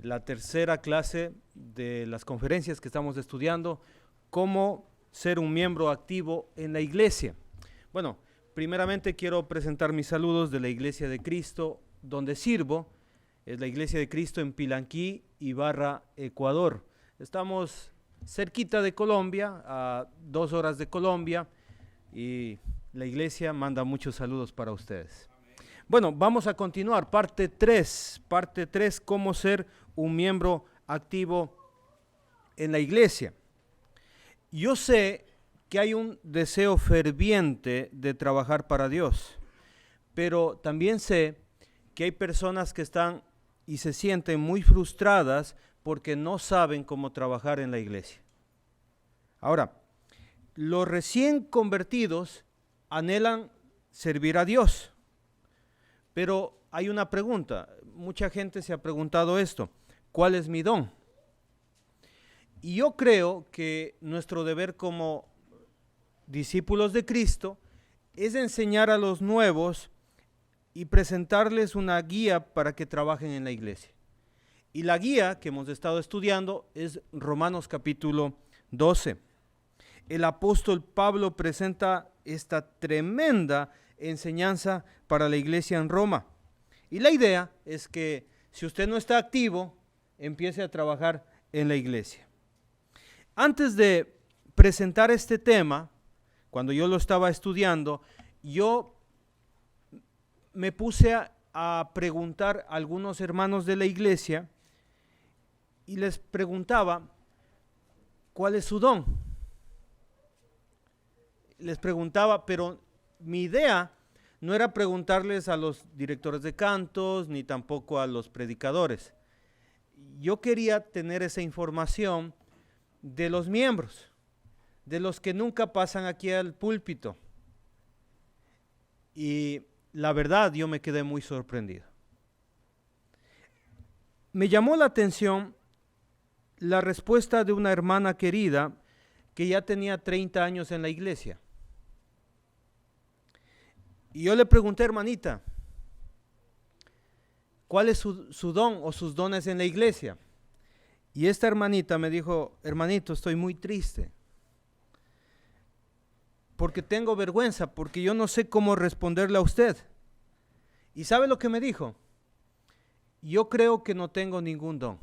la tercera clase de las conferencias que estamos estudiando, cómo ser un miembro activo en la iglesia. Bueno, primeramente quiero presentar mis saludos de la Iglesia de Cristo, donde sirvo. Es la Iglesia de Cristo en Pilanquí, Ibarra, Ecuador. Estamos cerquita de Colombia, a 2 horas de Colombia, y la iglesia manda muchos saludos para ustedes. Bueno, vamos a continuar, parte 3, cómo ser un miembro activo en la iglesia. Yo sé que hay un deseo ferviente de trabajar para Dios, pero también sé que hay personas que están y se sienten muy frustradas porque no saben cómo trabajar en la iglesia. Ahora, los recién convertidos anhelan servir a Dios, pero hay una pregunta. Mucha gente se ha preguntado esto: ¿cuál es mi don? Y yo creo que nuestro deber como discípulos de Cristo es enseñar a los nuevos y presentarles una guía para que trabajen en la iglesia. Y la guía que hemos estado estudiando es Romanos capítulo 12. El apóstol Pablo presenta esta tremenda enseñanza para la iglesia en Roma. Y la idea es que si usted no está activo, empiece a trabajar en la iglesia. Antes de presentar este tema, cuando yo lo estaba estudiando, yo me puse a preguntar a algunos hermanos de la iglesia y les preguntaba, ¿cuál es su don? Les preguntaba, pero mi idea no era preguntarles a los directores de cantos, ni tampoco a los predicadores. Yo quería tener esa información de los miembros, de los que nunca pasan aquí al púlpito. Y la verdad, yo me quedé muy sorprendido. Me llamó la atención la respuesta de una hermana querida que ya tenía 30 años en la iglesia. Y yo le pregunté, hermanita, ¿cuál es su don o sus dones en la iglesia? Y esta hermanita me dijo, hermanito, estoy muy triste, porque tengo vergüenza, porque yo no sé cómo responderle a usted. ¿Y sabe lo que me dijo? Yo creo que no tengo ningún don.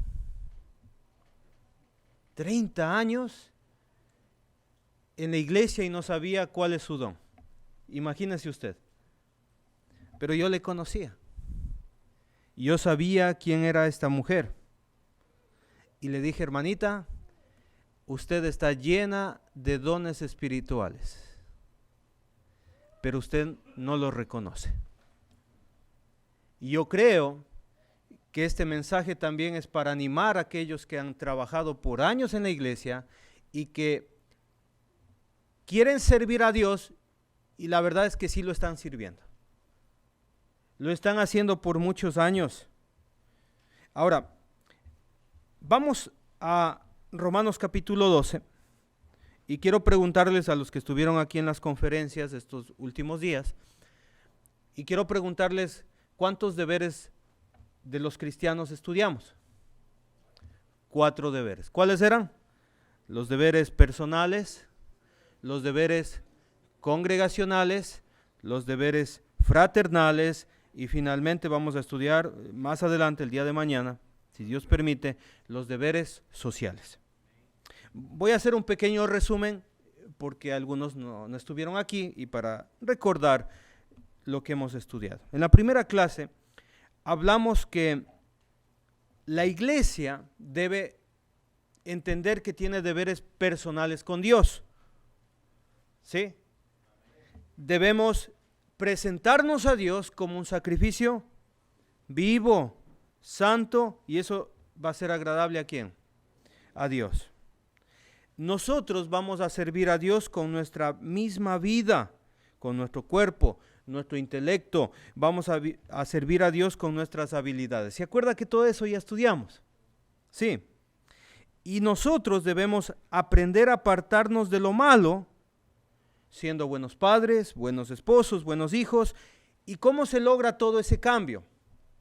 30 años en la iglesia y no sabía cuál es su don. Imagínese usted. Pero yo le conocía. Yo sabía quién era esta mujer. Y le dije, hermanita, usted está llena de dones espirituales, pero usted no los reconoce. Y yo creo que este mensaje también es para animar a aquellos que han trabajado por años en la iglesia y que quieren servir a Dios, y la verdad es que sí lo están sirviendo. Lo están haciendo por muchos años. Ahora, vamos a Romanos capítulo 12 y quiero preguntarles a los que estuvieron aquí en las conferencias estos últimos días, y quiero preguntarles cuántos deberes de los cristianos estudiamos. 4 deberes. ¿Cuáles eran? Los deberes personales, los deberes congregacionales, los deberes fraternales, y finalmente vamos a estudiar más adelante, el día de mañana, si Dios permite, los deberes sociales. Voy a hacer un pequeño resumen porque algunos no estuvieron aquí y para recordar lo que hemos estudiado. En la primera clase hablamos que la iglesia debe entender que tiene deberes personales con Dios. ¿Sí? Debemos presentarnos a Dios como un sacrificio vivo, santo, y eso va a ser agradable ¿a quién? A Dios. Nosotros vamos a servir a Dios con nuestra misma vida, con nuestro cuerpo, nuestro intelecto. Vamos a servir a Dios con nuestras habilidades. ¿Se acuerda que todo eso ya estudiamos? Sí. Y nosotros debemos aprender a apartarnos de lo malo, siendo buenos padres, buenos esposos, buenos hijos. ¿Y cómo se logra todo ese cambio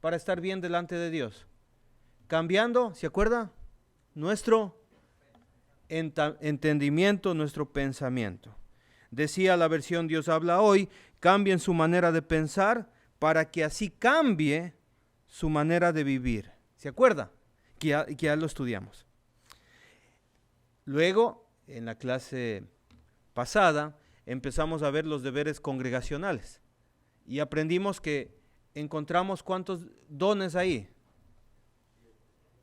para estar bien delante de Dios? cambiando, ¿se acuerda? Nuestro entendimiento, nuestro pensamiento. Decía la versión Dios habla hoy, cambien su manera de pensar para que así cambie su manera de vivir. ¿Se acuerda? Que ya lo estudiamos. Luego, en la clase pasada, empezamos a ver los deberes congregacionales y aprendimos que encontramos ¿cuántos dones ahí?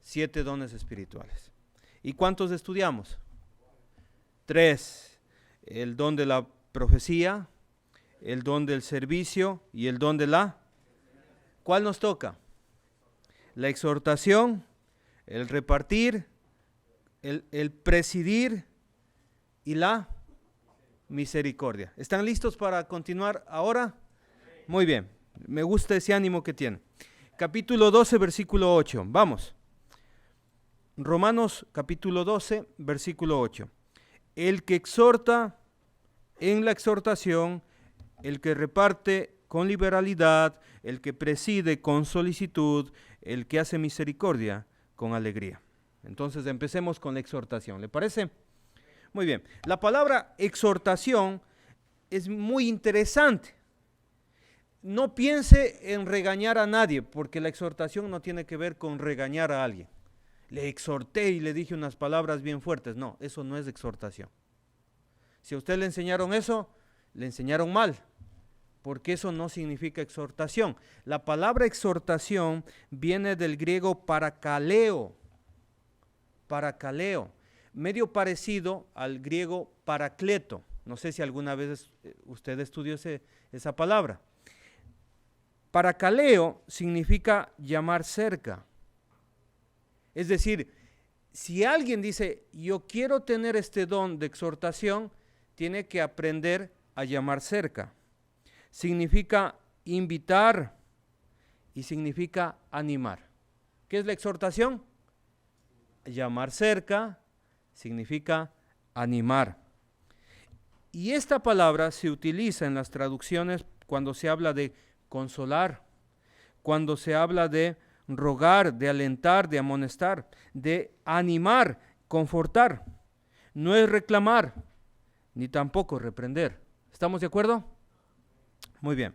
7 dones espirituales. ¿Y cuántos estudiamos? 3. El don de la profecía, el don del servicio y el don de la... ¿Cuál nos toca? La exhortación, el repartir, el presidir y la misericordia. ¿Están listos para continuar ahora? Muy bien, me gusta ese ánimo que tienen. Capítulo 12, versículo 8. Vamos. Romanos capítulo 12, versículo 8. El que exhorta en la exhortación, el que reparte con liberalidad, el que preside con solicitud, el que hace misericordia con alegría. Entonces empecemos con la exhortación, ¿le parece? Muy bien, la palabra exhortación es muy interesante. No piense en regañar a nadie, porque la exhortación no tiene que ver con regañar a alguien. Le exhorté y le dije unas palabras bien fuertes. No, eso no es exhortación. Si a usted le enseñaron eso, le enseñaron mal, porque eso no significa exhortación. La palabra exhortación viene del griego parakaleo, medio parecido al griego paracleto. No sé si alguna vez usted estudió esa palabra. Parakaleo significa llamar cerca. Es decir, si alguien dice, yo quiero tener este don de exhortación, tiene que aprender a llamar cerca. Significa invitar y significa animar. ¿Qué es la exhortación? Llamar cerca significa animar. Y esta palabra se utiliza en las traducciones cuando se habla de consolar, cuando se habla de rogar, de alentar, de amonestar, de animar, confortar. No es reclamar, ni tampoco reprender. ¿Estamos de acuerdo? Muy bien.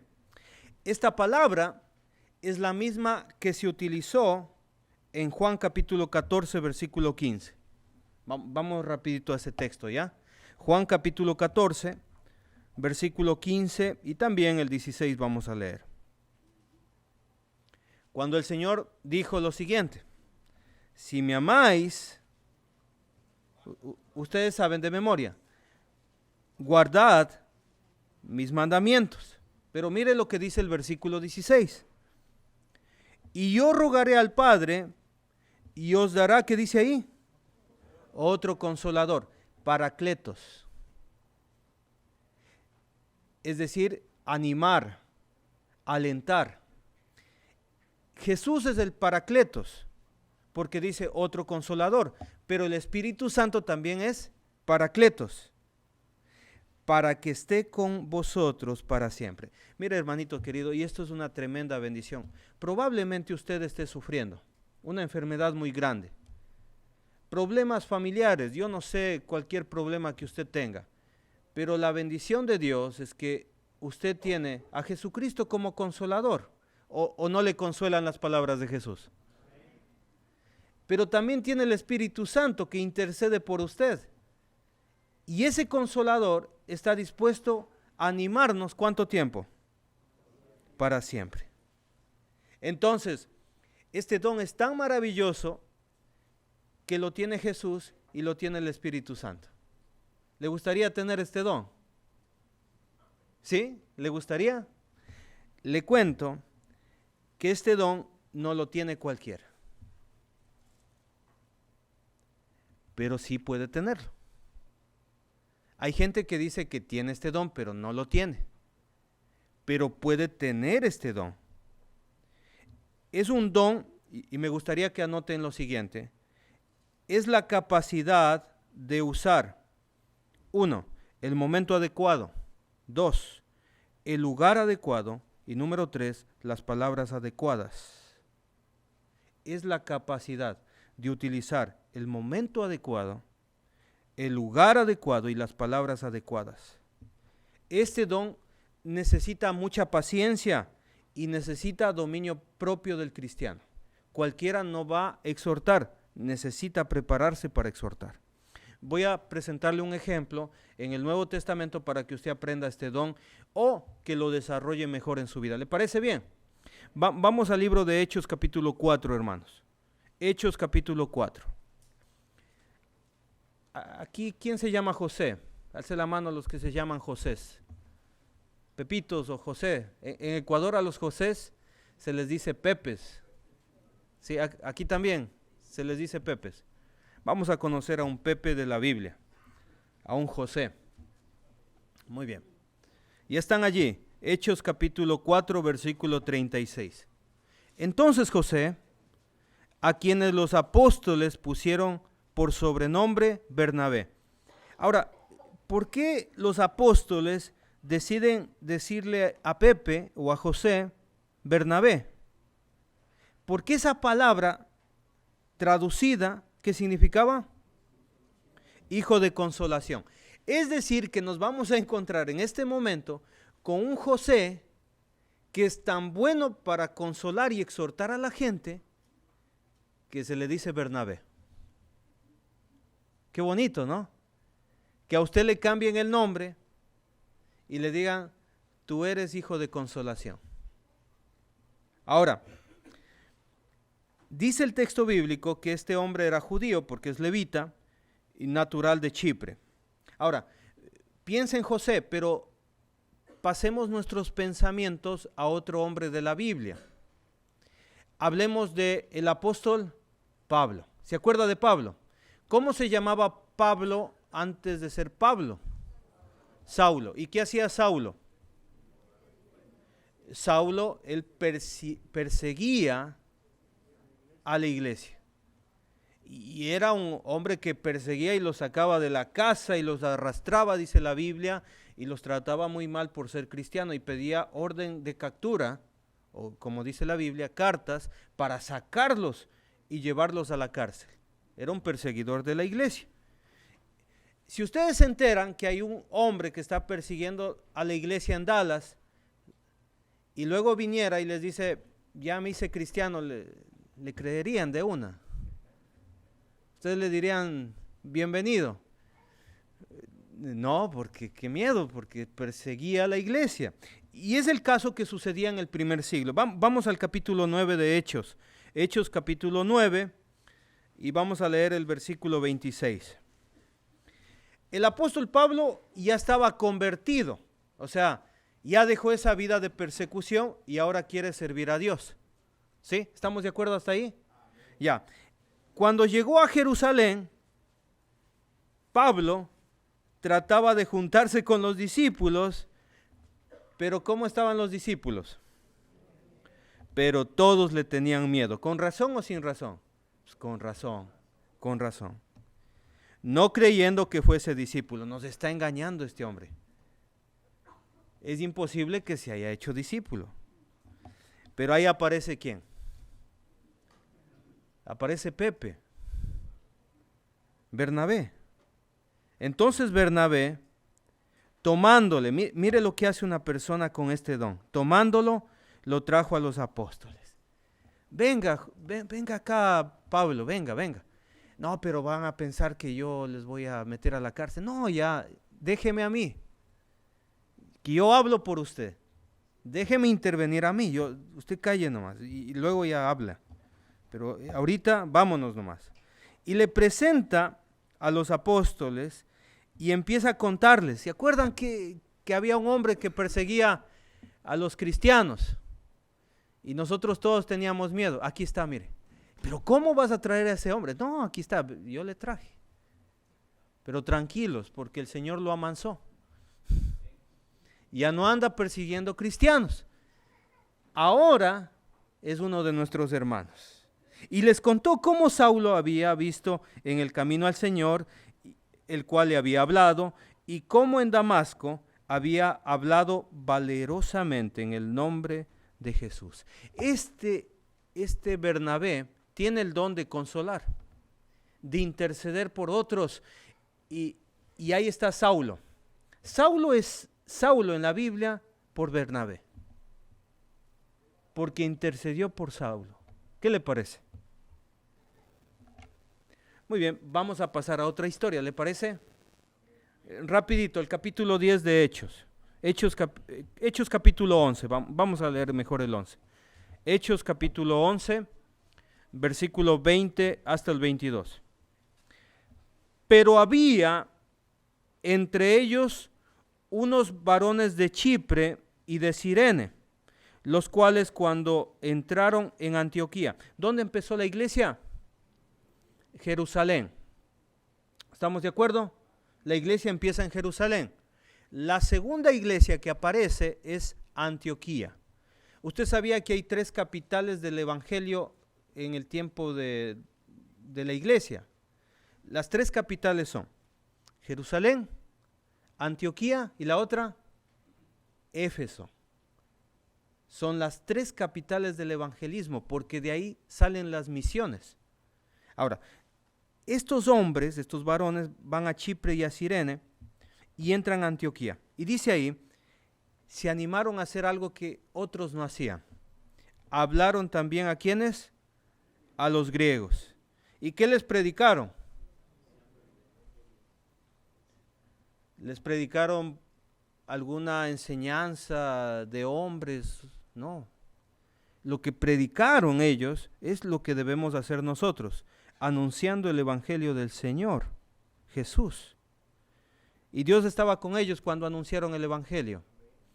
Esta palabra es la misma que se utilizó en Juan capítulo 14, versículo 15. Vamos rapidito a ese texto, ¿ya? Juan capítulo 14, versículo 15 y también el 16 vamos a leer. Cuando el Señor dijo lo siguiente: si me amáis, ustedes saben de memoria, guardad mis mandamientos. Pero mire lo que dice el versículo 16. Y yo rogaré al Padre y os dará, ¿qué dice ahí? Otro consolador, paracletos. Es decir, animar, alentar. Jesús es el paracletos, porque dice otro consolador, pero el Espíritu Santo también es paracletos, para que esté con vosotros para siempre. Mira, hermanito querido, y esto es una tremenda bendición. Probablemente usted esté sufriendo una enfermedad muy grande, problemas familiares, yo no sé, cualquier problema que usted tenga, pero la bendición de Dios es que usted tiene a Jesucristo como consolador. ¿O no le consuelan las palabras de Jesús? Pero también tiene el Espíritu Santo que intercede por usted. Y ese consolador está dispuesto a animarnos, ¿cuánto tiempo? Para siempre. Entonces, este don es tan maravilloso que lo tiene Jesús y lo tiene el Espíritu Santo. ¿Le gustaría tener este don? ¿Sí? ¿Le gustaría? Le cuento que este don no lo tiene cualquiera, pero sí puede tenerlo. Hay gente que dice que tiene este don, pero no lo tiene, pero puede tener este don. Es un don, y me gustaría que anoten lo siguiente, es la capacidad de usar, 1, el momento adecuado, 2, el lugar adecuado, y número 3, las palabras adecuadas. es la capacidad de utilizar el momento adecuado, el lugar adecuado y las palabras adecuadas. Este don necesita mucha paciencia y necesita dominio propio del cristiano. Cualquiera no va a exhortar, necesita prepararse para exhortar. Voy a presentarle un ejemplo en el Nuevo Testamento para que usted aprenda este don o que lo desarrolle mejor en su vida. ¿Le parece bien? Vamos al libro de Hechos capítulo 4, hermanos. Hechos capítulo 4. Aquí, ¿quién se llama José? Alce la mano a los que se llaman Josés. Pepitos o José. En Ecuador a los Josés se les dice Pepes. Sí, aquí también se les dice Pepes. Vamos a conocer a un Pepe de la Biblia, a un José. Muy bien. Y están allí, Hechos capítulo 4, versículo 36. Entonces José, a quienes los apóstoles pusieron por sobrenombre Bernabé. Ahora, ¿por qué los apóstoles deciden decirle a Pepe o a José Bernabé? Porque esa palabra traducida, ¿qué significaba? Hijo de consolación. Es decir, que nos vamos a encontrar en este momento con un José que es tan bueno para consolar y exhortar a la gente que se le dice Bernabé. Qué bonito, ¿no? Que a usted le cambien el nombre y le digan, tú eres hijo de consolación. Ahora, dice el texto bíblico que este hombre era judío porque es levita y natural de Chipre. Ahora, piensa en José, pero pasemos nuestros pensamientos a otro hombre de la Biblia. Hablemos del apóstol Pablo. ¿Se acuerda de Pablo? ¿Cómo se llamaba Pablo antes de ser Pablo? Saulo. ¿Y qué hacía Saulo? Saulo, él perseguía a la iglesia. Y era un hombre que perseguía y los sacaba de la casa y los arrastraba, dice la Biblia, y los trataba muy mal por ser cristiano y pedía orden de captura, o como dice la Biblia, cartas para sacarlos y llevarlos a la cárcel. Era un perseguidor de la iglesia. Si ustedes se enteran que hay un hombre que está persiguiendo a la iglesia en Dallas y luego viniera y les dice, ya me hice cristiano, le creerían de una. Ustedes le dirían, bienvenido. No, porque qué miedo, porque perseguía a la iglesia. Y es el caso que sucedía en el primer siglo. Vamos al capítulo 9 de Hechos. Hechos capítulo 9 y vamos a leer el versículo 26. El apóstol Pablo ya estaba convertido, o sea, ya dejó esa vida de persecución y ahora quiere servir a Dios. ¿Sí? ¿Estamos de acuerdo hasta ahí? Ya. Cuando llegó a Jerusalén, Pablo trataba de juntarse con los discípulos, pero ¿cómo estaban los discípulos? Pero todos le tenían miedo. ¿Con razón o sin razón? Pues con razón, con razón. No creyendo que fuese discípulo. Nos está engañando este hombre. Es imposible que se haya hecho discípulo. Pero ahí aparece ¿quién? Aparece Pepe, Bernabé. Entonces Bernabé, tomándole, mire lo que hace una persona con este don, tomándolo, lo trajo a los apóstoles. Venga acá, Pablo, venga. No, pero van a pensar que yo les voy a meter a la cárcel. No, ya, déjeme a mí, que yo hablo por usted. Déjeme intervenir a mí, usted calle nomás y luego ya habla. Pero ahorita vámonos nomás. Y le presenta a los apóstoles y empieza a contarles. ¿Se acuerdan que había un hombre que perseguía a los cristianos? Y nosotros todos teníamos miedo. Aquí está, mire. ¿Pero cómo vas a traer a ese hombre? No, aquí está, yo le traje. Pero tranquilos, porque el Señor lo amansó. Ya no anda persiguiendo cristianos. Ahora es uno de nuestros hermanos. Y les contó cómo Saulo había visto en el camino al Señor, el cual le había hablado, y cómo en Damasco había hablado valerosamente en el nombre de Jesús. Este Bernabé tiene el don de consolar, de interceder por otros. Y ahí está Saulo. Saulo es Saulo en la Biblia por Bernabé, porque intercedió por Saulo. ¿Qué le parece? Muy bien, vamos a pasar a otra historia, ¿le parece? Rapidito, el capítulo 10 de Hechos. Hechos capítulo 11, vamos a leer mejor el 11. Hechos capítulo 11, versículo 20 hasta el 22. Pero había entre ellos unos varones de Chipre y de Cirene, los cuales cuando entraron en Antioquía. ¿Dónde empezó la iglesia? Jerusalén. ¿Estamos de acuerdo? La iglesia empieza en Jerusalén. La segunda iglesia que aparece es Antioquía. ¿Usted sabía que hay 3 capitales del evangelio en el tiempo de la iglesia? Las 3 capitales son Jerusalén, Antioquía y la otra, Éfeso. Son las 3 capitales del evangelismo, porque de ahí salen las misiones. Ahora, estos hombres, estos varones, van a Chipre y a Cirene y entran a Antioquía. Y dice ahí, se animaron a hacer algo que otros no hacían. Hablaron también a ¿quiénes? A los griegos. ¿Y qué les predicaron? ¿Les predicaron alguna enseñanza de hombres? No. Lo que predicaron ellos es lo que debemos hacer nosotros, anunciando el evangelio del Señor Jesús. Y Dios estaba con ellos cuando anunciaron el evangelio.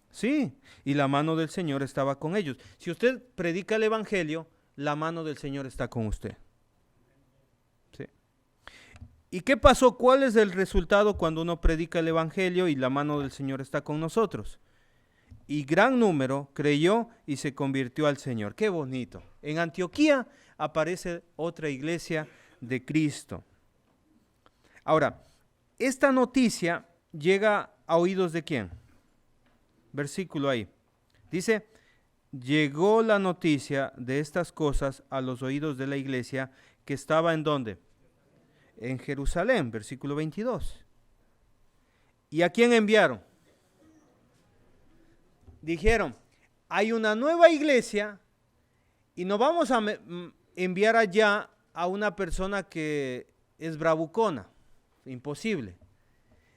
Sí, y la mano del Señor estaba con ellos. Si usted predica el evangelio, la mano del Señor está con usted. Sí. ¿Y qué pasó? ¿Cuál es el resultado cuando uno predica el evangelio y la mano del Señor está con nosotros? Y gran número creyó y se convirtió al Señor. ¡Qué bonito! En Antioquía aparece otra iglesia de Cristo. Ahora, esta noticia llega a oídos de ¿quién? Versículo ahí. Dice, llegó la noticia de estas cosas a los oídos de la iglesia que estaba ¿en dónde? En Jerusalén, versículo 22. ¿Y a quién enviaron? Dijeron, hay una nueva iglesia y no vamos a enviar allá a una persona que es bravucona, imposible.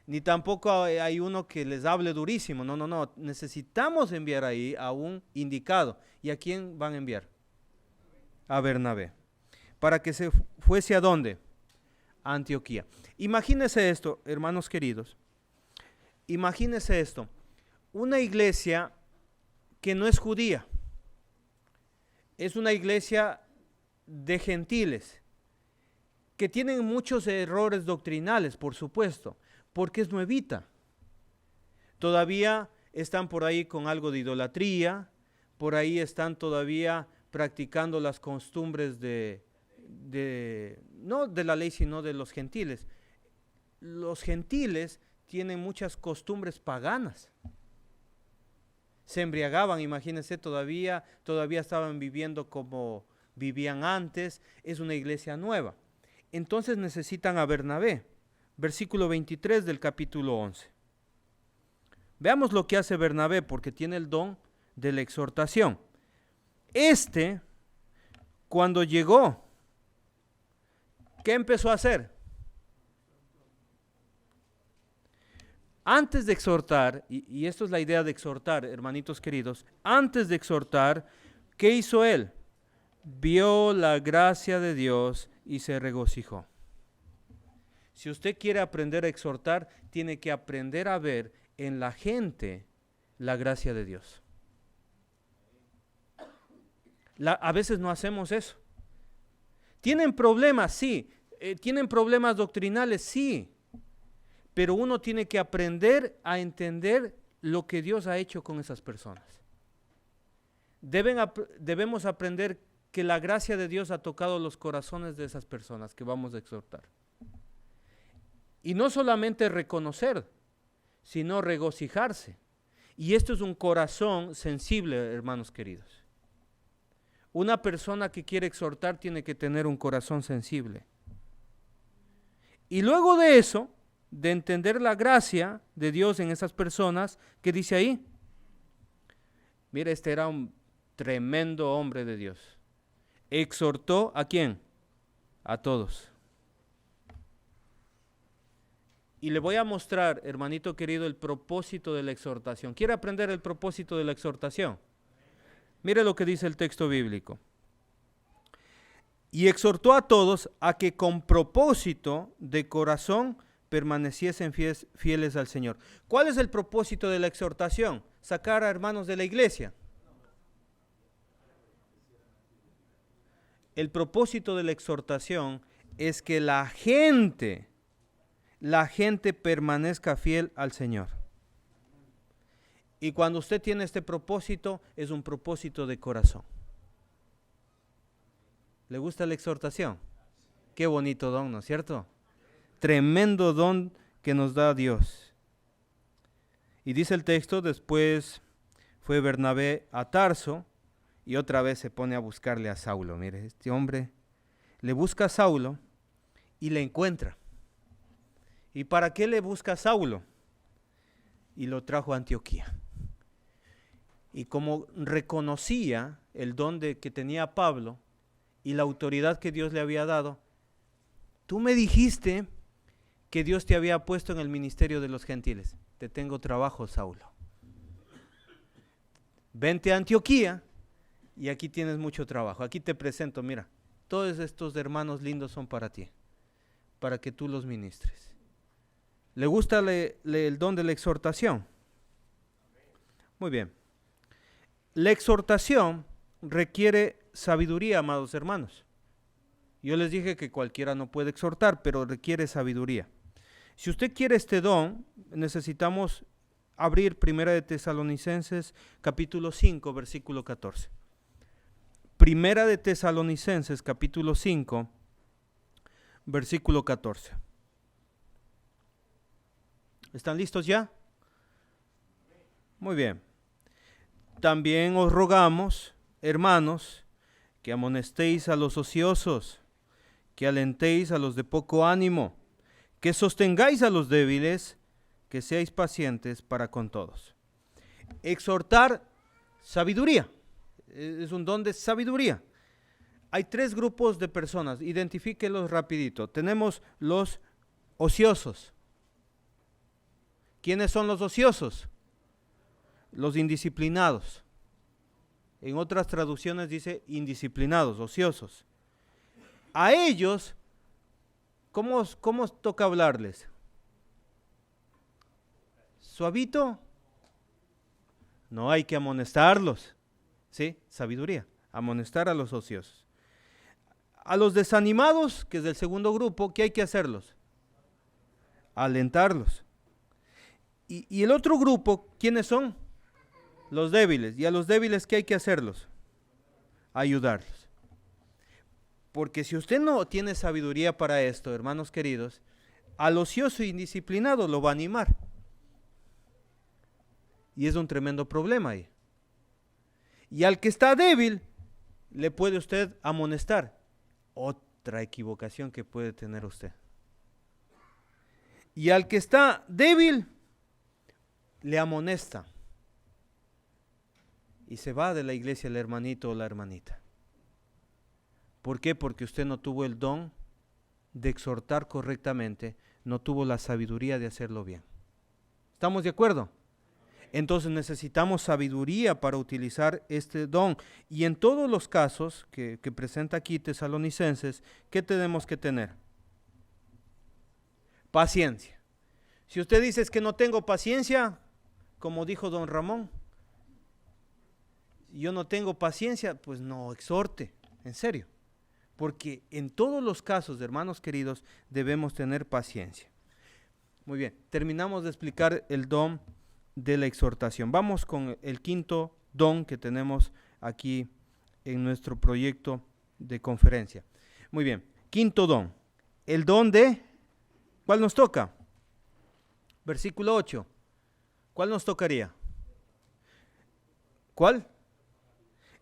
Ni tampoco hay uno que les hable durísimo, no, necesitamos enviar ahí a un indicado. ¿Y a quién van a enviar? A Bernabé. ¿Para que se fuese a dónde? A Antioquía. Imagínese esto, hermanos queridos. Imagínese esto. Una iglesia que no es judía. Es una iglesia de gentiles, que tienen muchos errores doctrinales, por supuesto, porque es nuevita. Todavía están por ahí con algo de idolatría, por ahí están todavía practicando las costumbres no de la ley, sino de los gentiles. Los gentiles tienen muchas costumbres paganas. Se embriagaban, imagínense, todavía estaban viviendo como vivían antes. Es una iglesia nueva. Entonces necesitan a Bernabé. Versículo 23 del capítulo 11. Veamos lo que hace Bernabé, porque tiene el don de la exhortación. Cuando llegó, ¿qué empezó a hacer? Antes de exhortar, y esto es la idea de exhortar, hermanitos queridos, antes de exhortar, ¿qué hizo él? Vio la gracia de Dios y se regocijó. Si usted quiere aprender a exhortar, tiene que aprender a ver en la gente la gracia de Dios. A veces no hacemos eso. ¿Tienen problemas? Sí. ¿Tienen problemas doctrinales? Sí. Pero uno tiene que aprender a entender lo que Dios ha hecho con esas personas. Debemos aprender que la gracia de Dios ha tocado los corazones de esas personas que vamos a exhortar. Y no solamente reconocer, sino regocijarse. Y esto es un corazón sensible, hermanos queridos. Una persona que quiere exhortar tiene que tener un corazón sensible. Y luego de eso, de entender la gracia de Dios en esas personas, ¿qué dice ahí? Mira, este era un tremendo hombre de Dios. Exhortó ¿a quién? A todos. Y le voy a mostrar, hermanito querido, el propósito de la exhortación. ¿Quiere aprender el propósito de la exhortación? Mire lo que dice el texto bíblico. Y exhortó a todos a que con propósito de corazón permaneciesen fieles al Señor. ¿Cuál es el propósito de la exhortación? Sacar a hermanos de la iglesia. El propósito de la exhortación es que la gente permanezca fiel al Señor. Y cuando usted tiene este propósito, es un propósito de corazón. ¿Le gusta la exhortación? Qué bonito don, ¿no es cierto? Tremendo don que nos da Dios. Y dice el texto, después fue Bernabé a Tarso y otra vez se pone a buscarle a Saulo. Mire, este hombre le busca a Saulo y le encuentra. ¿Y para qué le busca a Saulo? Y lo trajo a Antioquía. Y como reconocía el don que tenía Pablo y la autoridad que Dios le había dado, tú me dijiste que Dios te había puesto en el ministerio de los gentiles. Te tengo trabajo, Saulo. Vente a Antioquía y aquí tienes mucho trabajo. Aquí te presento, mira, todos estos hermanos lindos son para ti, para que tú los ministres. ¿Le gusta el don de la exhortación? Muy bien. La exhortación requiere sabiduría, amados hermanos. Yo les dije que cualquiera no puede exhortar, pero requiere sabiduría. Si usted quiere este don, necesitamos abrir 1 de Tesalonicenses capítulo 5, versículo 14. 1 de Tesalonicenses capítulo 5, versículo 14. ¿Están listos ya? Muy bien. También os rogamos, hermanos, que amonestéis a los ociosos, que alentéis a los de poco ánimo, que sostengáis a los débiles, que seáis pacientes para con todos. Exhortar, sabiduría. Es un don de sabiduría. Hay 3 grupos de personas, identifíquelos rapidito. Tenemos los ociosos. ¿Quiénes son los ociosos? Los indisciplinados. En otras traducciones dice indisciplinados, ociosos. A ellos, ¿cómo toca hablarles? ¿Suavito? No, hay que amonestarlos. ¿Sí? Sabiduría. Amonestar a los ociosos. A los desanimados, que es del segundo grupo, ¿qué hay que hacerlos? Alentarlos. Y el otro grupo, ¿quiénes son? Los débiles. ¿Y a los débiles qué hay que hacerlos? Ayudarlos. Porque si usted no tiene sabiduría para esto, hermanos queridos, al ocioso e indisciplinado lo va a animar. Y es un tremendo problema ahí. Y al que está débil, le puede usted amonestar. Otra equivocación que puede tener usted. Y al que está débil, le amonesta. Y se va de la iglesia el hermanito o la hermanita. ¿Por qué? Porque usted no tuvo el don de exhortar correctamente, no tuvo la sabiduría de hacerlo bien. ¿Estamos de acuerdo? Entonces necesitamos sabiduría para utilizar este don. Y en todos los casos que presenta aquí Tesalonicenses, ¿qué tenemos que tener? Paciencia. Si usted dice es que no tengo paciencia, como dijo don Ramón, yo no tengo paciencia, pues no exhorte, en serio. Porque en todos los casos, hermanos queridos, debemos tener paciencia. Muy bien, terminamos de explicar el don de la exhortación. Vamos con el quinto don que tenemos aquí en nuestro proyecto de conferencia. Muy bien, quinto don. El don de, ¿cuál nos toca? Versículo 8. ¿Cuál nos tocaría? ¿Cuál?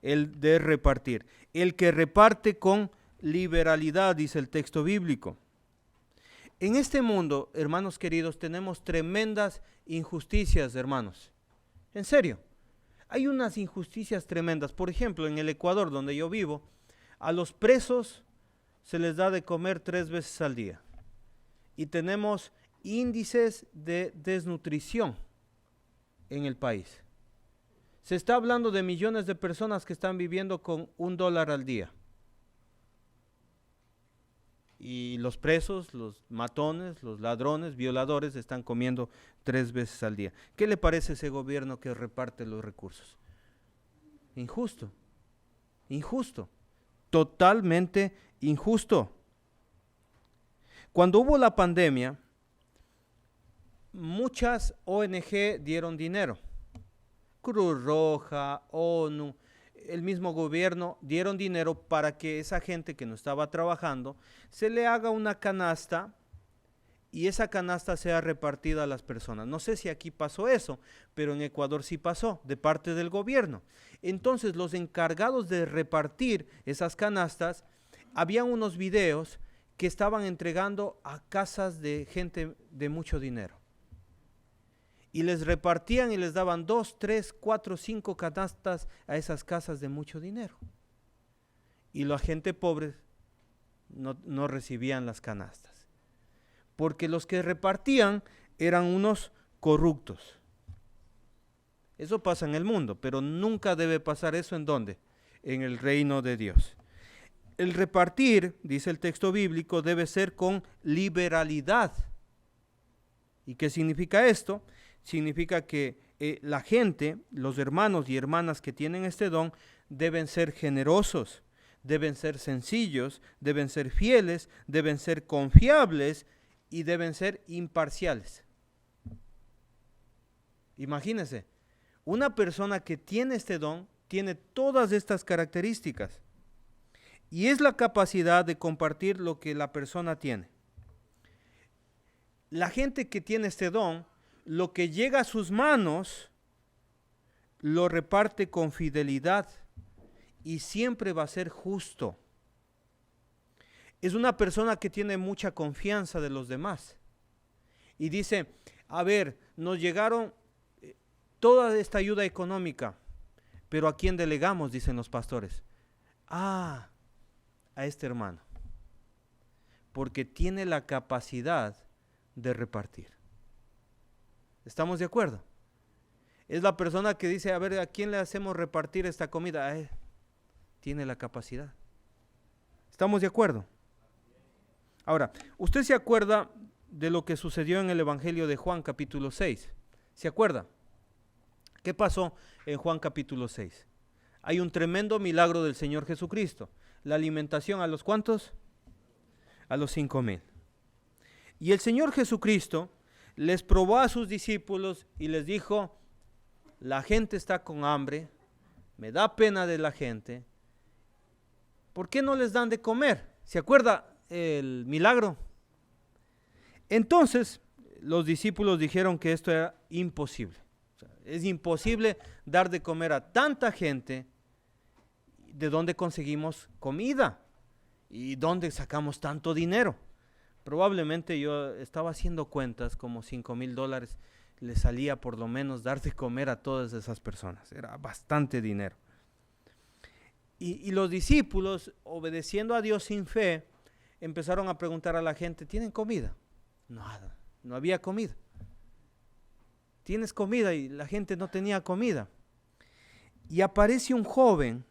el de repartir. El que reparte con liberalidad, dice el texto bíblico. En este mundo, hermanos queridos, tenemos tremendas injusticias, hermanos. En serio, hay unas injusticias tremendas. Por ejemplo, en el Ecuador, donde yo vivo, a los presos se les da de comer 3 veces al día. Y tenemos índices de desnutrición en el país. Se está hablando de millones de personas que están viviendo con $1 al día. Y los presos, los matones, los ladrones, violadores están comiendo 3 veces al día. ¿Qué le parece a ese gobierno que reparte los recursos? Injusto, injusto, totalmente injusto. Cuando hubo la pandemia, muchas ONG dieron dinero. Cruz Roja, ONU, el mismo gobierno dieron dinero para que esa gente que no estaba trabajando se le haga una canasta y esa canasta sea repartida a las personas. No sé si aquí pasó eso, pero en Ecuador sí pasó, de parte del gobierno. Entonces los encargados de repartir esas canastas, habían unos videos que estaban entregando a casas de gente de mucho dinero. Y les repartían y les daban 2, 3, 4, 5 canastas a esas casas de mucho dinero. Y la gente pobre no recibían las canastas. Porque los que repartían eran unos corruptos. Eso pasa en el mundo, pero nunca debe pasar eso ¿en dónde? En el reino de Dios. El repartir, dice el texto bíblico, debe ser con liberalidad. ¿Y qué significa esto? Significa que la gente, los hermanos y hermanas que tienen este don, deben ser generosos, deben ser sencillos, deben ser fieles, deben ser confiables y deben ser imparciales. Imagínense, una persona que tiene este don tiene todas estas características y es la capacidad de compartir lo que la persona tiene. La gente que tiene este don, lo que llega a sus manos, lo reparte con fidelidad y siempre va a ser justo. Es una persona que tiene mucha confianza de los demás. Y dice, a ver, nos llegaron toda esta ayuda económica, pero ¿a quién delegamos? Dicen los pastores. A este hermano. Porque tiene la capacidad de repartir. ¿Estamos de acuerdo? Es la persona que dice, a ver, ¿a quién le hacemos repartir esta comida? Tiene la capacidad. ¿Estamos de acuerdo? Ahora, ¿usted se acuerda de lo que sucedió en el Evangelio de Juan capítulo 6? ¿Se acuerda? ¿Qué pasó en Juan capítulo 6? Hay un tremendo milagro del Señor Jesucristo. La alimentación ¿a los cuántos? A los 5,000. Y el Señor Jesucristo les probó a sus discípulos y les dijo, la gente está con hambre, me da pena de la gente, ¿por qué no les dan de comer? ¿Se acuerda el milagro? Entonces los discípulos dijeron que esto era imposible. O sea, es imposible dar de comer a tanta gente. ¿De dónde conseguimos comida? ¿Y dónde sacamos tanto dinero? Probablemente yo estaba haciendo cuentas, como $5,000 le salía por lo menos dar de comer a todas esas personas. Era bastante dinero. Y los discípulos, obedeciendo a Dios sin fe, empezaron a preguntar a la gente, ¿tienen comida? Nada, no había comida. ¿Tienes comida? Y la gente no tenía comida. Y aparece un joven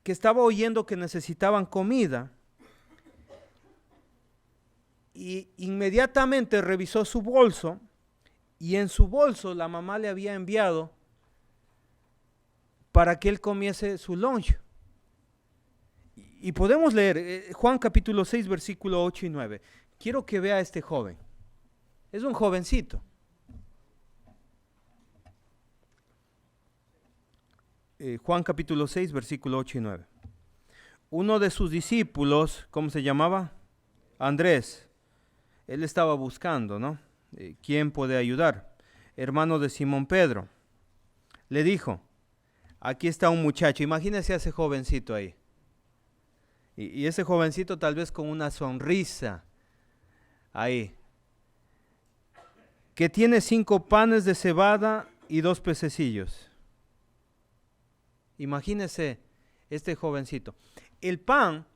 que estaba oyendo que necesitaban comida y inmediatamente revisó su bolso y en su bolso la mamá le había enviado para que él comiese su lunch. Y podemos leer Juan capítulo 6 versículo 8 y 9. Quiero que vea a este joven. Es un jovencito. Juan capítulo 6 versículo 8 y 9. Uno de sus discípulos, ¿cómo se llamaba? Andrés. Él estaba buscando, ¿no? ¿Quién puede ayudar? Hermano de Simón Pedro. Le dijo, Aquí está un muchacho, imagínense a ese jovencito ahí. Y ese jovencito tal vez con una sonrisa ahí. Que tiene 5 panes de cebada y 2 pececillos. Imagínese este jovencito. El pan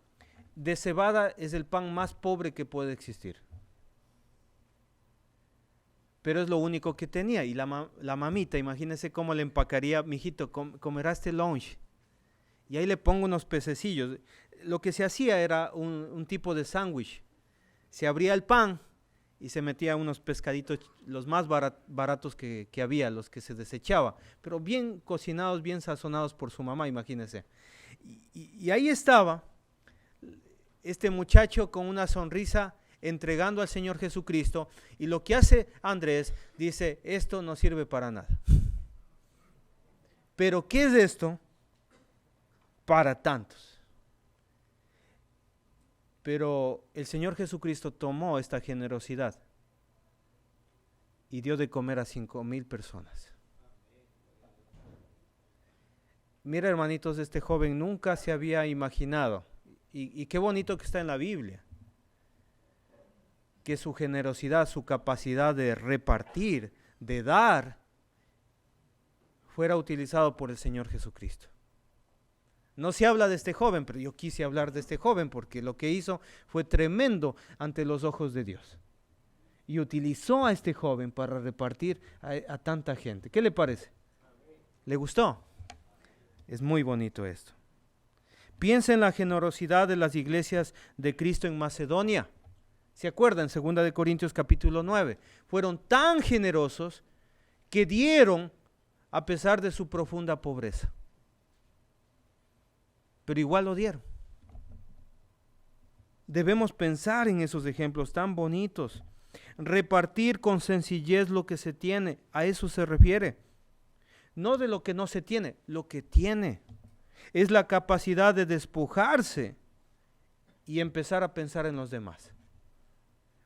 de cebada es el pan más pobre que puede existir. Pero es lo único que tenía. Y la mamita, imagínese cómo le empacaría, mijito, comerá este lunch. Y ahí le pongo unos pececillos. Lo que se hacía era un tipo de sándwich. Se abría el pan y se metía unos pescaditos, los más baratos que había, los que se desechaba, pero bien cocinados, bien sazonados por su mamá, imagínense. Y ahí estaba este muchacho con una sonrisa entregando al Señor Jesucristo, y lo que hace Andrés, dice, esto no sirve para nada. Pero ¿qué es esto? Para tantos. Pero el Señor Jesucristo tomó esta generosidad y dio de comer a 5,000 personas. Mira, hermanitos, este joven nunca se había imaginado, y qué bonito que está en la Biblia, que su generosidad, su capacidad de repartir, de dar, fuera utilizado por el Señor Jesucristo. No se habla de este joven, pero yo quise hablar de este joven porque lo que hizo fue tremendo ante los ojos de Dios. Y utilizó a este joven para repartir a tanta gente. ¿Qué le parece? ¿Le gustó? Es muy bonito esto. Piensa en la generosidad de las iglesias de Cristo en Macedonia. ¿Se acuerdan? 2 Corintios capítulo 9. Fueron tan generosos que dieron a pesar de su profunda pobreza. Pero igual lo dieron. Debemos pensar en esos ejemplos tan bonitos. Repartir con sencillez lo que se tiene, a eso se refiere. No de lo que no se tiene, lo que tiene. Es la capacidad de despojarse y empezar a pensar en los demás.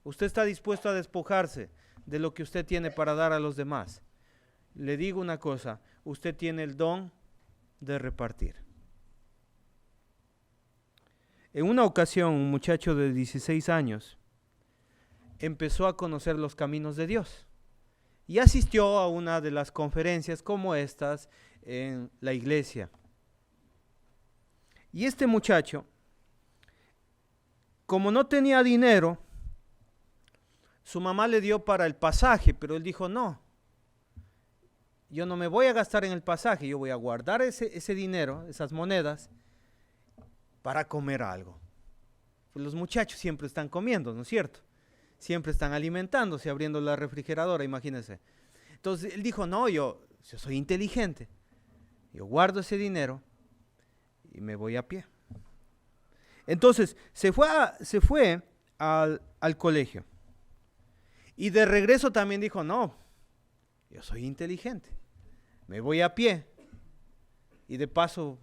Usted está dispuesto a despojarse de lo que usted tiene para dar a los demás. Le digo una cosa, usted tiene el don de repartir. En una ocasión, un muchacho de 16 años empezó a conocer los caminos de Dios y asistió a una de las conferencias como estas en la iglesia. Y este muchacho, como no tenía dinero, su mamá le dio para el pasaje, pero él dijo, no, yo no me voy a gastar en el pasaje, yo voy a guardar ese dinero, esas monedas, para comer algo. Pues los muchachos siempre están comiendo, ¿no es cierto? Siempre están alimentándose, abriendo la refrigeradora, imagínense. Entonces él dijo, no, yo soy inteligente, yo guardo ese dinero y me voy a pie. Entonces se fue al colegio. Y de regreso también dijo, no, yo soy inteligente, me voy a pie. Y de paso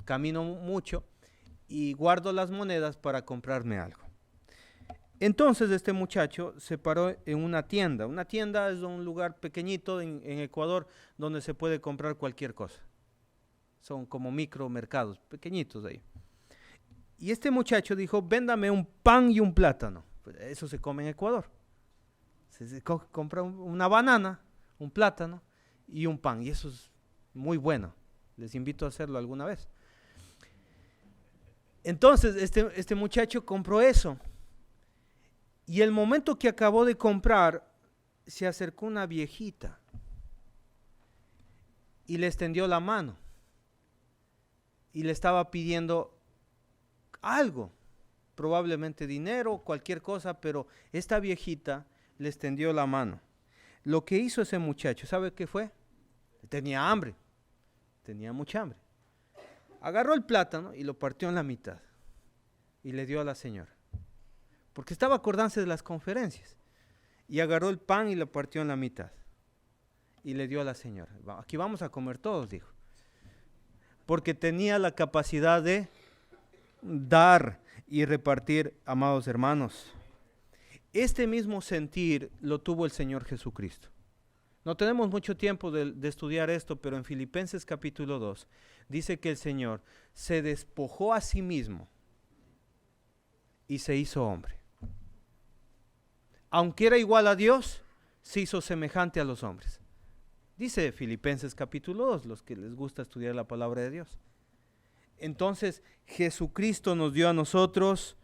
camino mucho y guardo las monedas para comprarme algo. Entonces este muchacho se paró en una tienda. Una tienda es un lugar pequeñito en Ecuador donde se puede comprar cualquier cosa. Son como micromercados, pequeñitos ahí. Y este muchacho dijo, véndame un pan y un plátano. Eso se come en Ecuador. Se compra una banana, un plátano y un pan. Y eso es muy bueno. Les invito a hacerlo alguna vez. Entonces este muchacho compró eso. Y el momento que acabó de comprar, se acercó una viejita y le extendió la mano. Y le estaba pidiendo algo, probablemente dinero, cualquier cosa, pero esta viejita le extendió la mano. Lo que hizo ese muchacho, ¿sabe qué fue? Tenía hambre, tenía mucha hambre. Agarró el plátano y lo partió en la mitad y le dio a la señora, porque estaba acordándose de las conferencias, y agarró el pan y lo partió en la mitad y le dio a la señora. Aquí vamos a comer todos, dijo, porque tenía la capacidad de dar y repartir, amados hermanos. Este mismo sentir lo tuvo el Señor Jesucristo. No tenemos mucho tiempo de estudiar esto, pero en Filipenses capítulo 2 dice que el Señor se despojó a sí mismo y se hizo hombre. Aunque era igual a Dios, se hizo semejante a los hombres. Dice Filipenses capítulo 2, los que les gusta estudiar la palabra de Dios. Entonces, Jesucristo nos dio a nosotros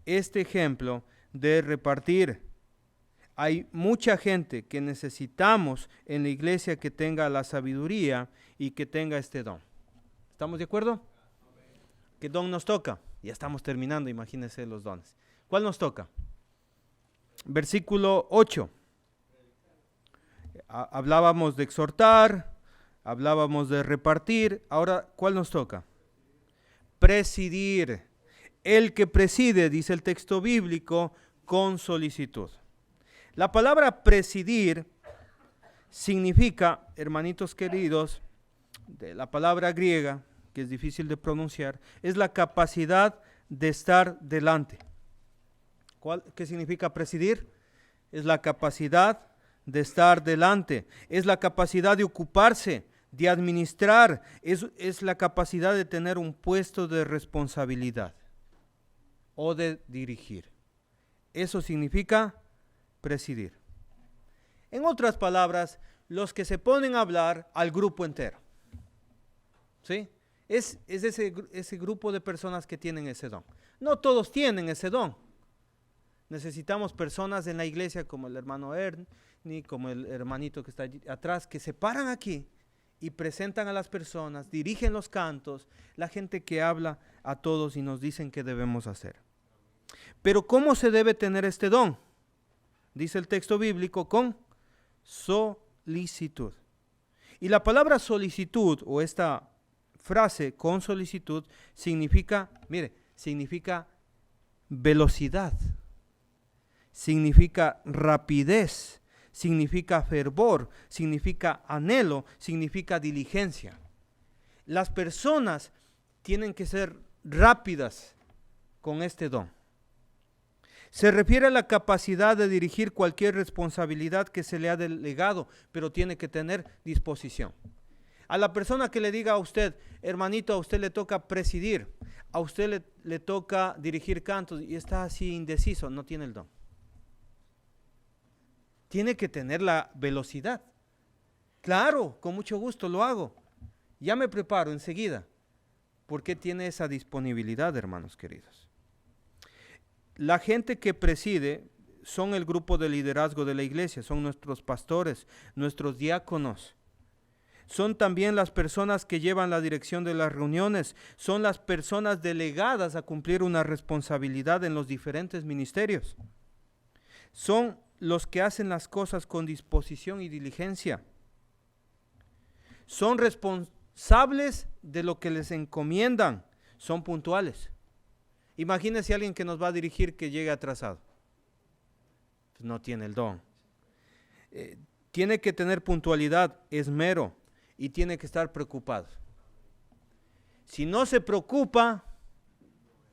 este ejemplo de repartir. Hay mucha gente que necesitamos en la iglesia que tenga la sabiduría y que tenga este don. ¿Estamos de acuerdo? ¿Qué don nos toca? Ya estamos terminando, imagínense los dones. ¿Cuál nos toca? Versículo 8. Hablábamos de exhortar, hablábamos de repartir. Ahora, ¿cuál nos toca? Presidir. El que preside, dice el texto bíblico, con solicitud. La palabra presidir significa, hermanitos queridos, de la palabra griega, que es difícil de pronunciar, es la capacidad de estar delante. ¿Qué significa presidir? Es la capacidad de estar delante, es la capacidad de ocuparse, de administrar, es la capacidad de tener un puesto de responsabilidad o de dirigir. Eso significa presidir. En otras palabras, los que se ponen a hablar al grupo entero. ¿Sí? Es ese grupo de personas que tienen ese don. No todos tienen ese don. Necesitamos personas en la iglesia como el hermano Ernie, como el hermanito que está allí atrás, que se paran aquí y presentan a las personas, dirigen los cantos, la gente que habla a todos y nos dicen qué debemos hacer. Pero ¿cómo se debe tener este don? Dice el texto bíblico, con solicitud. Y la palabra solicitud, o esta frase con solicitud, significa, mire, significa velocidad, significa rapidez, significa fervor, significa anhelo, significa diligencia. Las personas tienen que ser rápidas con este don. Se refiere a la capacidad de dirigir cualquier responsabilidad que se le ha delegado, pero tiene que tener disposición. A la persona que le diga a usted, hermanito, a usted le toca presidir, a usted le toca dirigir cantos y está así indeciso, no tiene el don. Tiene que tener la velocidad. Claro, con mucho gusto lo hago. Ya me preparo enseguida. ¿Por qué tiene esa disponibilidad, hermanos queridos? La gente que preside son el grupo de liderazgo de la iglesia, son nuestros pastores, nuestros diáconos. Son también las personas que llevan la dirección de las reuniones, son las personas delegadas a cumplir una responsabilidad en los diferentes ministerios. Son los que hacen las cosas con disposición y diligencia. Son responsables de lo que les encomiendan, son puntuales. Imagínese a alguien que nos va a dirigir que llegue atrasado. Pues no tiene el don. Tiene que tener puntualidad, esmero, y tiene que estar preocupado. Si no se preocupa,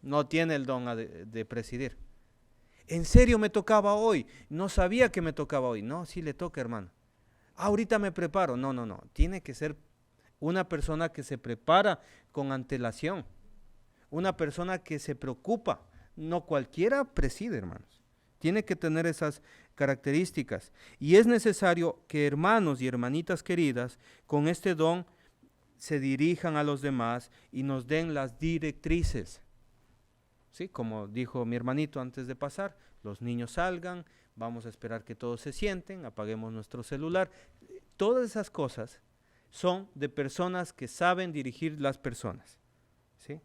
no tiene el don de presidir. ¿En serio me tocaba hoy? No sabía que me tocaba hoy. No, sí le toca, hermano. Ahorita me preparo. No. Tiene que ser una persona que se prepara con antelación. Una persona que se preocupa. No cualquiera preside, hermanos. Tiene que tener esas características. Y es necesario que hermanos y hermanitas queridas con este don se dirijan a los demás y nos den las directrices. ¿Sí? Como dijo mi hermanito antes de pasar, los niños salgan, vamos a esperar que todos se sienten, apaguemos nuestro celular. Todas esas cosas son de personas que saben dirigir las personas. ¿Sí?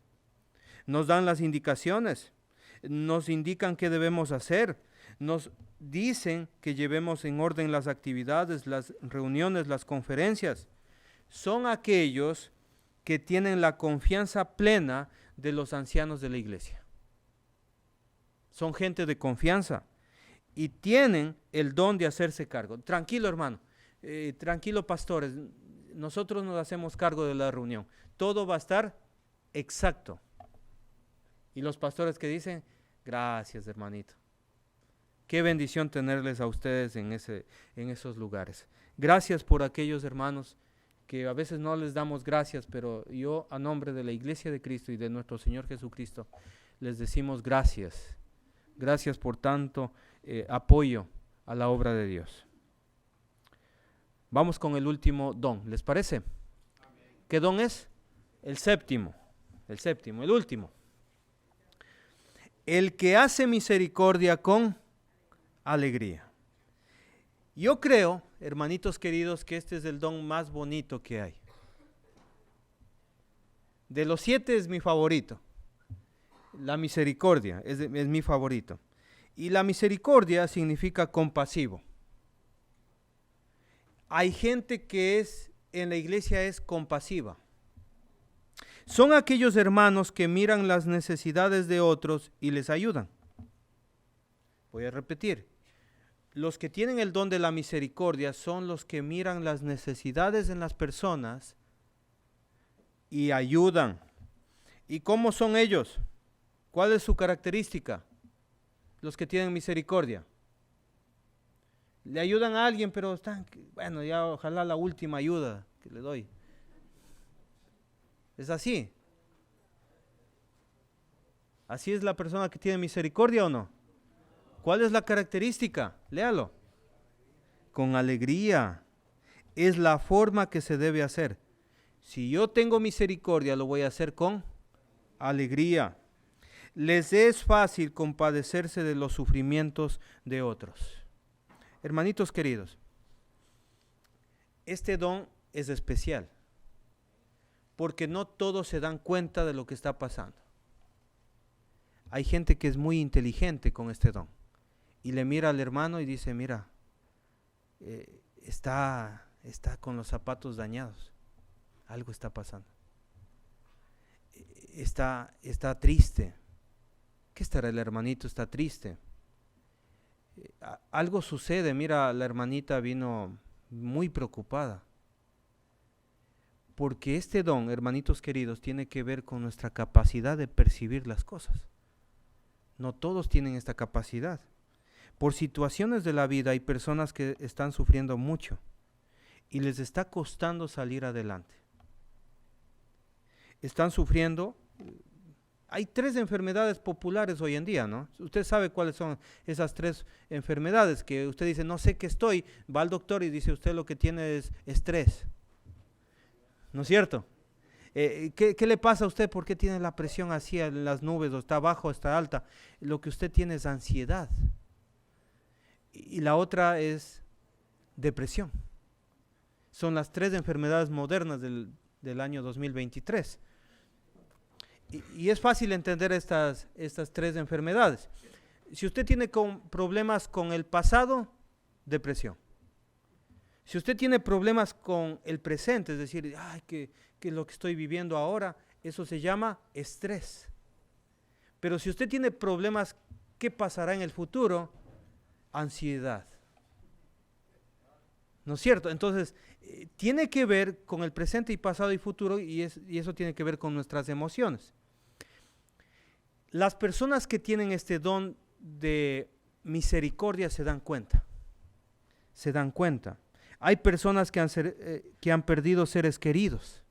Nos dan las indicaciones, nos indican qué debemos hacer, nos dicen que llevemos en orden las actividades, las reuniones, las conferencias. Son aquellos que tienen la confianza plena de los ancianos de la iglesia. Son gente de confianza y tienen el don de hacerse cargo. Tranquilo, hermano, tranquilo, pastores, nosotros nos hacemos cargo de la reunión. Todo va a estar exacto. Y los pastores que dicen, gracias, hermanito. Qué bendición tenerles a ustedes en esos lugares. Gracias por aquellos hermanos que a veces no les damos gracias, pero yo a nombre de la Iglesia de Cristo y de nuestro Señor Jesucristo les decimos gracias. Gracias por tanto apoyo a la obra de Dios. Vamos con el último don, ¿les parece? Amén. ¿Qué don es? El séptimo, el último. El que hace misericordia con alegría. Yo creo, hermanitos queridos, que este es el don más bonito que hay. De los 7 es mi favorito. La misericordia es mi favorito. Y la misericordia significa compasivo. Hay gente que en la iglesia es compasiva. Son aquellos hermanos que miran las necesidades de otros y les ayudan. Voy a repetir. Los que tienen el don de la misericordia son los que miran las necesidades en las personas y ayudan. ¿Y cómo son ellos? ¿Cuál es su característica? Los que tienen misericordia. Le ayudan a alguien, pero están, bueno, ya ojalá la última ayuda que le doy. ¿Es así? ¿Así es la persona que tiene misericordia o no? ¿Cuál es la característica? Léalo. Con alegría. Es la forma que se debe hacer. Si yo tengo misericordia, lo voy a hacer con alegría. Les es fácil compadecerse de los sufrimientos de otros. Hermanitos queridos, este don es especial, porque no todos se dan cuenta de lo que está pasando. Hay gente que es muy inteligente con este don, y le mira al hermano y dice, mira, está con los zapatos dañados, algo está pasando. Está triste. ¿Qué estará el hermanito? Está triste. Algo sucede, mira, la hermanita vino muy preocupada. Porque este don, hermanitos queridos, tiene que ver con nuestra capacidad de percibir las cosas. No todos tienen esta capacidad. Por situaciones de la vida hay personas que están sufriendo mucho y les está costando salir adelante. Están sufriendo. Hay 3 enfermedades populares hoy en día, ¿no? Usted sabe cuáles son esas 3 enfermedades que usted dice, no sé qué estoy, va al doctor y dice, usted lo que tiene es estrés. ¿No es cierto? ¿Qué le pasa a usted? ¿Por qué tiene la presión así en las nubes? ¿O está baja o está alta? Lo que usted tiene es ansiedad. Y la otra es depresión. Son las 3 enfermedades modernas del año 2023. Y es fácil entender estas 3 enfermedades. Si usted tiene problemas con el pasado, depresión. Si usted tiene problemas con el presente, es decir, ay, que lo que estoy viviendo ahora, eso se llama estrés. Pero si usted tiene problemas, ¿qué pasará en el futuro? Ansiedad. ¿No es cierto? Entonces, tiene que ver con el presente y pasado y futuro, y eso tiene que ver con nuestras emociones. Las personas que tienen este don de misericordia se dan cuenta. Se dan cuenta. Hay personas que han perdido seres queridos.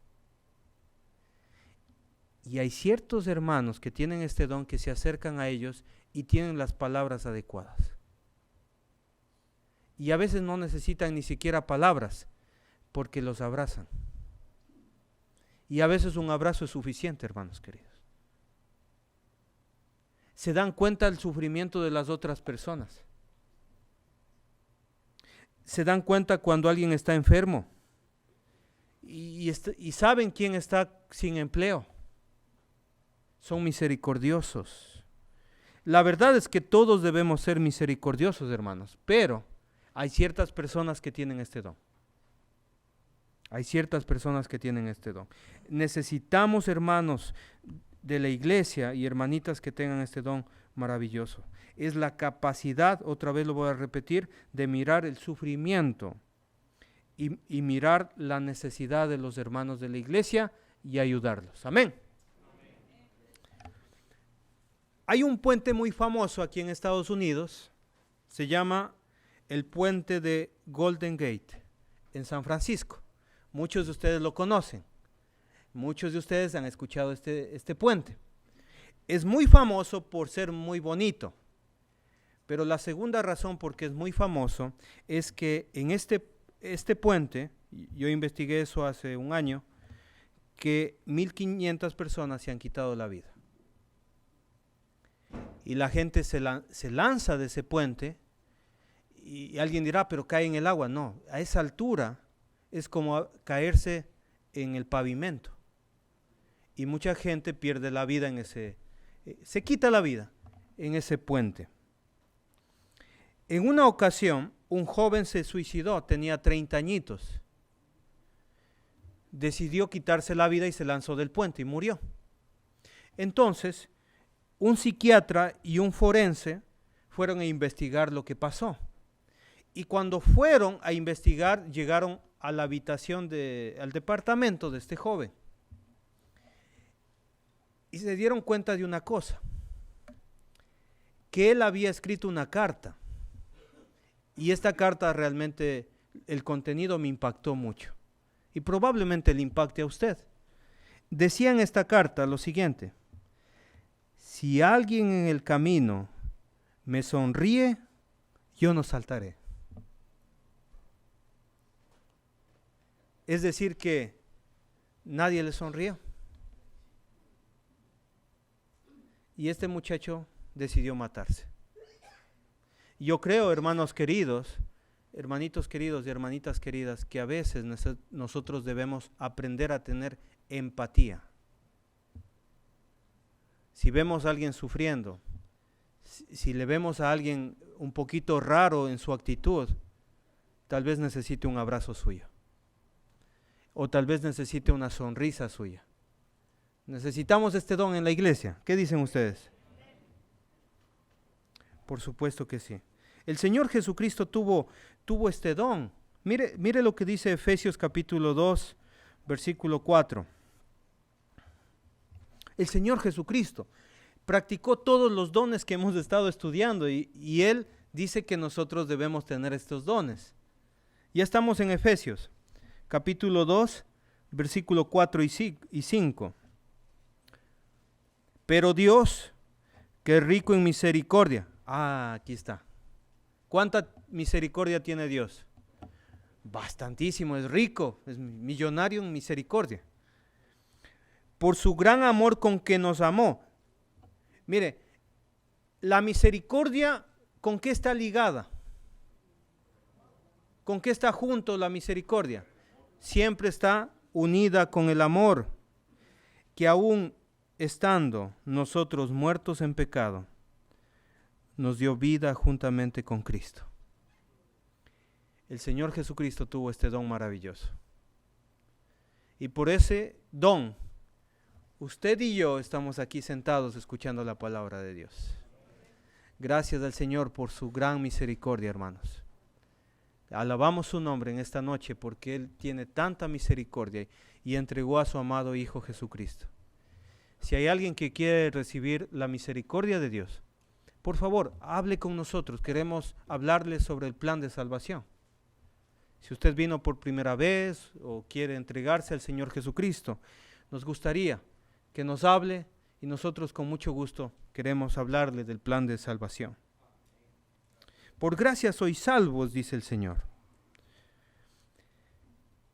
Y hay ciertos hermanos que tienen este don que se acercan a ellos y tienen las palabras adecuadas. Y a veces no necesitan ni siquiera palabras, porque los abrazan. Y a veces un abrazo es suficiente, hermanos queridos. Se dan cuenta del sufrimiento de las otras personas. Se dan cuenta cuando alguien está enfermo y saben quién está sin empleo. Son misericordiosos. La verdad es que todos debemos ser misericordiosos, hermanos, pero hay ciertas personas que tienen este don. Hay ciertas personas que tienen este don. Necesitamos, hermanos de la iglesia y hermanitas que tengan este don maravilloso. Es la capacidad, otra vez lo voy a repetir, de mirar el sufrimiento y mirar la necesidad de los hermanos de la iglesia y ayudarlos. Amén. Hay un puente muy famoso aquí en Estados Unidos, se llama el puente de Golden Gate. en San Francisco. Muchos de ustedes lo conocen. Muchos de ustedes han escuchado este puente. Es muy famoso por ser muy bonito, pero la segunda razón por qué es muy famoso es que en este puente, yo investigué eso hace un año, que 1,500 personas se han quitado la vida. Y la gente se lanza de ese puente y alguien dirá, pero cae en el agua. No, a esa altura es como caerse en el pavimento. Y mucha gente pierde la vida se quita la vida en ese puente. En una ocasión, un joven se suicidó, tenía 30 añitos. Decidió quitarse la vida y se lanzó del puente y murió. Entonces, un psiquiatra y un forense fueron a investigar lo que pasó. Y cuando fueron a investigar, llegaron a la habitación al departamento de este joven. Y se dieron cuenta de una cosa, que él había escrito una carta. Y esta carta realmente, el contenido me impactó mucho. Y probablemente le impacte a usted. Decía en esta carta lo siguiente: si alguien en el camino me sonríe, yo no saltaré. Es decir que nadie le sonrió. Y este muchacho decidió matarse. Yo creo, hermanos queridos, hermanitos queridos y hermanitas queridas, que a veces nosotros debemos aprender a tener empatía. Si vemos a alguien sufriendo, si le vemos a alguien un poquito raro en su actitud, tal vez necesite un abrazo suyo. O tal vez necesite una sonrisa suya. Necesitamos este don en la iglesia. ¿Qué dicen ustedes? Por supuesto que sí. El Señor Jesucristo tuvo este don. Mire lo que dice Efesios capítulo 2, versículo 4. El Señor Jesucristo practicó todos los dones que hemos estado estudiando y Él dice que nosotros debemos tener estos dones. Ya estamos en Efesios capítulo 2, versículo 4 y 5. Pero Dios, que es rico en misericordia. Aquí está. ¿Cuánta misericordia tiene Dios? Bastantísimo, es rico, es millonario en misericordia. Por su gran amor con que nos amó. Mire, la misericordia, ¿con qué está ligada? ¿Con qué está junto la misericordia? Siempre está unida con el amor, que aún estando nosotros muertos en pecado, nos dio vida juntamente con Cristo. El Señor Jesucristo tuvo este don maravilloso. Y por ese don, usted y yo estamos aquí sentados escuchando la palabra de Dios. Gracias al Señor por su gran misericordia, hermanos. Alabamos su nombre en esta noche porque Él tiene tanta misericordia y entregó a su amado Hijo Jesucristo. Si hay alguien que quiere recibir la misericordia de Dios, por favor, hable con nosotros. Queremos hablarle sobre el plan de salvación. Si usted vino por primera vez o quiere entregarse al Señor Jesucristo, nos gustaría que nos hable y nosotros con mucho gusto queremos hablarle del plan de salvación. Por gracia sois salvos, dice el Señor.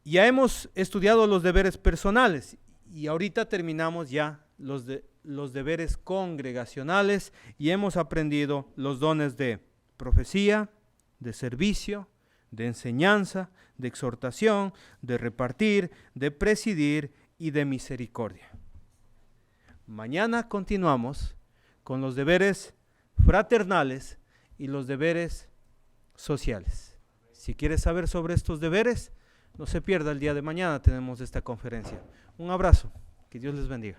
Ya hemos estudiado los deberes personales y ahorita terminamos ya los deberes congregacionales y hemos aprendido los dones de profecía, de servicio, de enseñanza, de exhortación, de repartir, de presidir y de misericordia. Mañana continuamos con los deberes fraternales y los deberes sociales. Si quieres saber sobre estos deberes, no se pierda el día de mañana, tenemos esta conferencia. Un abrazo, que Dios les bendiga.